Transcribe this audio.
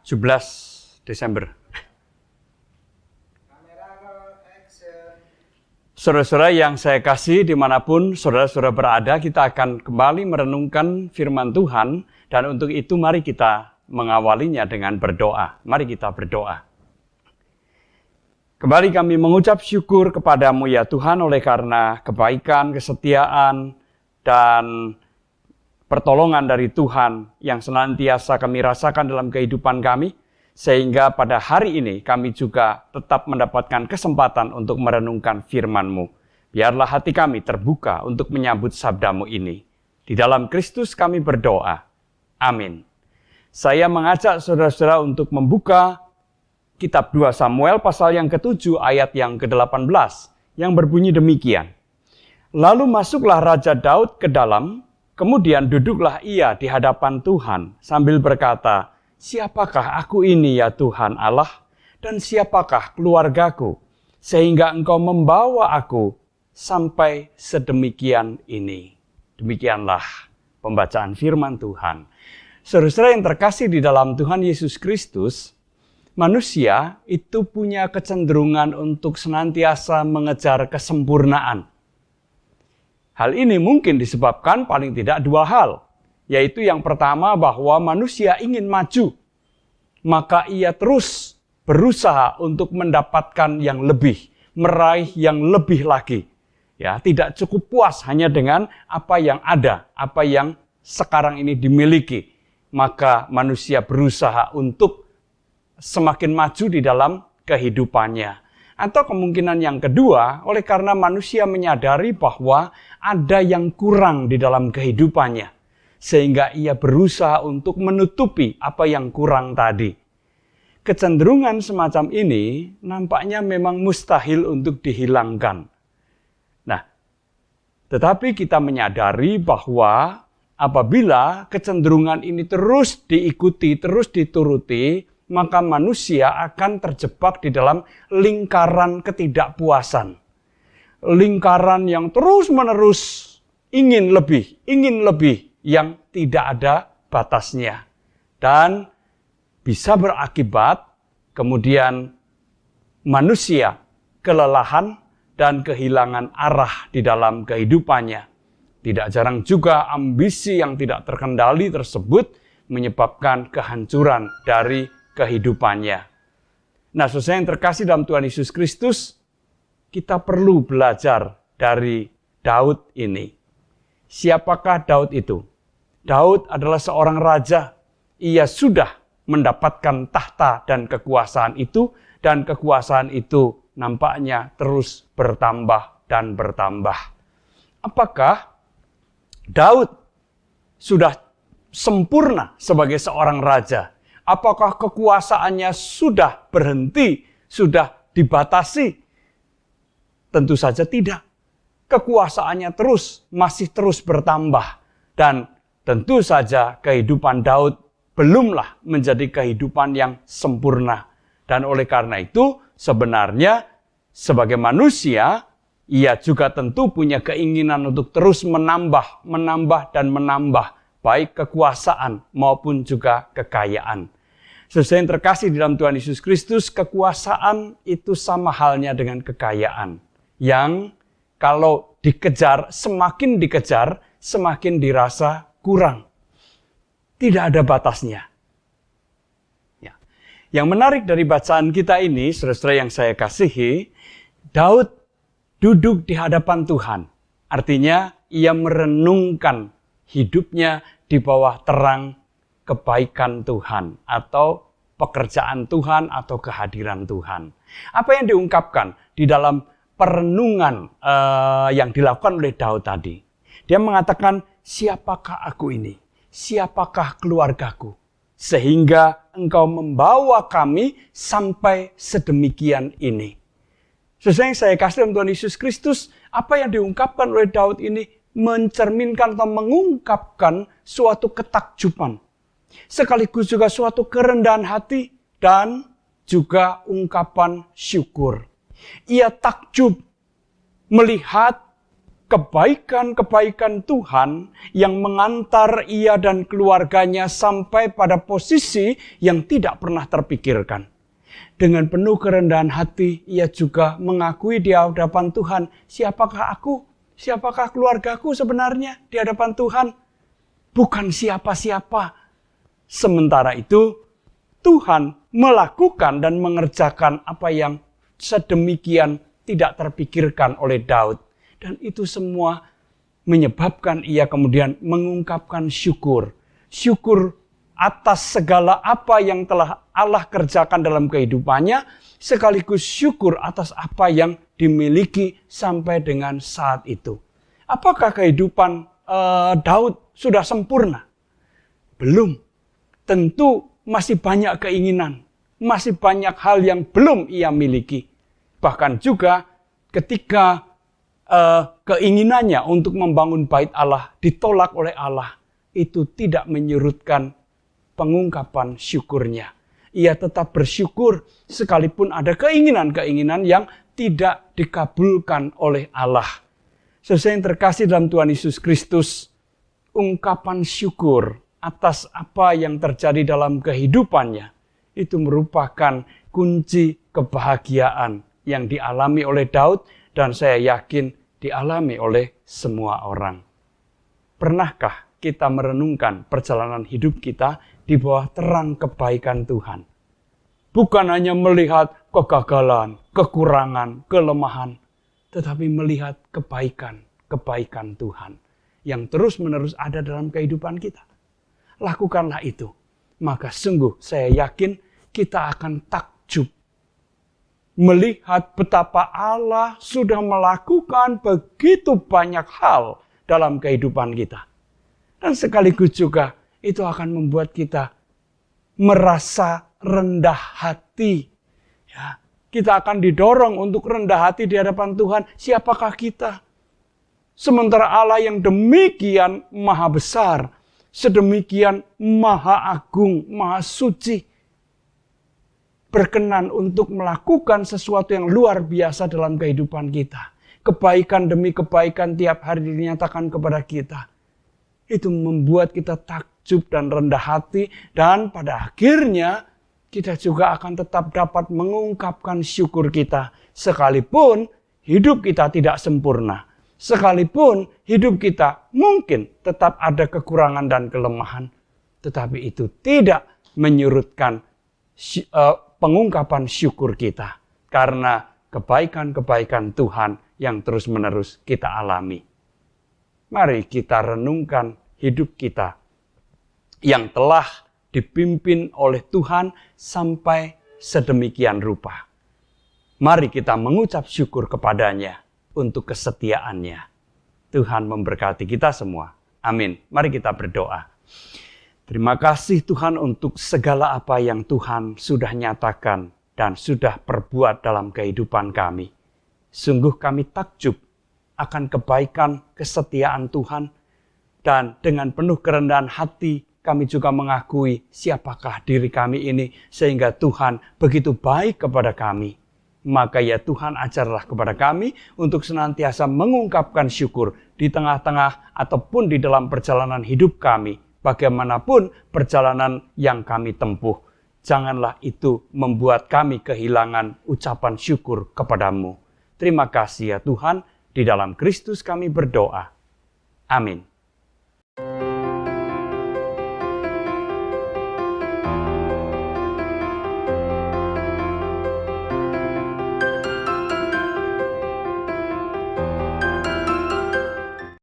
17 Desember. Saudara-saudara yang saya kasih, dimanapun saudara-saudara berada, kita akan kembali merenungkan firman Tuhan. Dan untuk itu mari kita mengawalinya dengan berdoa. Mari kita berdoa. Kembali kami mengucap syukur kepadamu ya Tuhan, oleh karena kebaikan, kesetiaan, dan pertolongan dari Tuhan yang senantiasa kami rasakan dalam kehidupan kami, sehingga pada hari ini kami juga tetap mendapatkan kesempatan untuk merenungkan firman-Mu. Biarlah hati kami terbuka untuk menyambut sabda-Mu ini. Di dalam Kristus kami berdoa. Amin. Saya mengajak saudara-saudara untuk membuka Kitab 2 Samuel pasal yang ke-7 ayat yang ke-18 yang berbunyi demikian. Lalu masuklah Raja Daud ke dalam, kemudian duduklah ia di hadapan Tuhan sambil berkata, "Siapakah aku ini ya Tuhan Allah, dan siapakah keluargaku, sehingga Engkau membawa aku sampai sedemikian ini." Demikianlah pembacaan firman Tuhan. Saudara yang terkasih di dalam Tuhan Yesus Kristus, manusia itu punya kecenderungan untuk senantiasa mengejar kesempurnaan. Hal ini mungkin disebabkan paling tidak dua hal. Yaitu yang pertama bahwa manusia ingin maju. Maka ia terus berusaha untuk mendapatkan yang lebih. Meraih yang lebih lagi. Ya, tidak cukup puas hanya dengan apa yang ada. Apa yang sekarang ini dimiliki. Maka manusia berusaha untuk semakin maju di dalam kehidupannya. Atau kemungkinan yang kedua, oleh karena manusia menyadari bahwa ada yang kurang di dalam kehidupannya. Sehingga ia berusaha untuk menutupi apa yang kurang tadi. Kecenderungan semacam ini nampaknya memang mustahil untuk dihilangkan. Nah, tetapi kita menyadari bahwa apabila kecenderungan ini terus diikuti, terus dituruti, maka manusia akan terjebak di dalam lingkaran ketidakpuasan. Lingkaran yang terus-menerus ingin lebih yang tidak ada batasnya. Dan bisa berakibat kemudian manusia kelelahan dan kehilangan arah di dalam kehidupannya. Tidak jarang juga ambisi yang tidak terkendali tersebut menyebabkan kehancuran dari kehidupannya. Nah, saudara yang terkasih dalam Tuhan Yesus Kristus, kita perlu belajar dari Daud ini. Siapakah Daud itu? Daud adalah seorang raja. Ia sudah mendapatkan tahta dan kekuasaan itu, dan kekuasaan itu nampaknya terus bertambah dan bertambah. Apakah Daud sudah sempurna sebagai seorang raja? Apakah kekuasaannya sudah berhenti, sudah dibatasi? Tentu saja tidak. Kekuasaannya masih terus bertambah. Dan tentu saja kehidupan Daud belumlah menjadi kehidupan yang sempurna. Dan oleh karena itu, sebenarnya sebagai manusia, ia juga tentu punya keinginan untuk terus menambah dan menambah. Baik kekuasaan maupun juga kekayaan. Saudara yang terkasih di dalam Tuhan Yesus Kristus, kekuasaan itu sama halnya dengan kekayaan. Yang kalau dikejar, semakin dirasa kurang. Tidak ada batasnya. Ya. Yang menarik dari bacaan kita ini, saudara yang saya kasihi, Daud duduk di hadapan Tuhan. Artinya, ia merenungkan hidupnya di bawah terang kebaikan Tuhan atau pekerjaan Tuhan atau kehadiran Tuhan. Apa yang diungkapkan di dalam perenungan yang dilakukan oleh Daud tadi? Dia mengatakan, "Siapakah aku ini? Siapakah keluargaku? Sehingga Engkau membawa kami sampai sedemikian ini." Saudara yang saya kasih dalam Tuhan Yesus Kristus, apa yang diungkapkan oleh Daud ini mencerminkan atau mengungkapkan suatu ketakjuban. Sekaligus juga suatu kerendahan hati dan juga ungkapan syukur. Ia takjub melihat kebaikan-kebaikan Tuhan yang mengantar ia dan keluarganya sampai pada posisi yang tidak pernah terpikirkan. Dengan penuh kerendahan hati, ia juga mengakui di hadapan Tuhan, siapakah aku? Siapakah keluargaku sebenarnya di hadapan Tuhan? Bukan siapa-siapa. Sementara itu, Tuhan melakukan dan mengerjakan apa yang sedemikian tidak terpikirkan oleh Daud. Dan itu semua menyebabkan ia kemudian mengungkapkan syukur. Syukur atas segala apa yang telah Allah kerjakan dalam kehidupannya, sekaligus syukur atas apa yang dimiliki sampai dengan saat itu. Apakah kehidupan Daud sudah sempurna? Belum. Tentu masih banyak keinginan, masih banyak hal yang belum ia miliki. Bahkan juga ketika keinginannya untuk membangun bait Allah ditolak oleh Allah, itu tidak menyurutkan pengungkapan syukurnya. Ia tetap bersyukur sekalipun ada keinginan-keinginan yang tidak dikabulkan oleh Allah. Saudara yang terkasih dalam Tuhan Yesus Kristus, ungkapan syukur atas apa yang terjadi dalam kehidupannya itu merupakan kunci kebahagiaan yang dialami oleh Daud dan saya yakin dialami oleh semua orang. Pernahkah kita merenungkan perjalanan hidup kita di bawah terang kebaikan Tuhan? Bukan hanya melihat kegagalan, kekurangan, kelemahan, tetapi melihat kebaikan Tuhan yang terus-menerus ada dalam kehidupan kita. Lakukanlah itu. Maka sungguh saya yakin kita akan takjub melihat betapa Allah sudah melakukan begitu banyak hal dalam kehidupan kita. Dan sekaligus juga itu akan membuat kita merasa rendah hati. Ya, kita akan didorong untuk rendah hati di hadapan Tuhan. Siapakah kita? Sementara Allah yang demikian maha besar, sedemikian maha agung, maha suci, berkenan untuk melakukan sesuatu yang luar biasa dalam kehidupan kita. Kebaikan demi kebaikan tiap hari dinyatakan kepada kita. Itu membuat kita takjub dan rendah hati. Dan pada akhirnya kita juga akan tetap dapat mengungkapkan syukur kita. Sekalipun hidup kita tidak sempurna. Sekalipun hidup kita mungkin tetap ada kekurangan dan kelemahan. Tetapi itu tidak menyurutkan pengungkapan syukur kita. Karena kebaikan-kebaikan Tuhan yang terus-menerus kita alami. Mari kita renungkan hidup kita yang telah dipimpin oleh Tuhan sampai sedemikian rupa. Mari kita mengucap syukur kepadanya untuk kesetiaannya. Tuhan memberkati kita semua. Amin. Mari kita berdoa. Terima kasih Tuhan untuk segala apa yang Tuhan sudah nyatakan dan sudah perbuat dalam kehidupan kami. Sungguh kami takjub akan kebaikan, kesetiaan Tuhan. Dan dengan penuh kerendahan hati kami juga mengakui siapakah diri kami ini. Sehingga Tuhan begitu baik kepada kami. Maka ya Tuhan ajarlah kepada kami untuk senantiasa mengungkapkan syukur di tengah-tengah ataupun di dalam perjalanan hidup kami. Bagaimanapun perjalanan yang kami tempuh. Janganlah itu membuat kami kehilangan ucapan syukur kepadamu. Terima kasih ya Tuhan. Di dalam Kristus kami berdoa. Amin.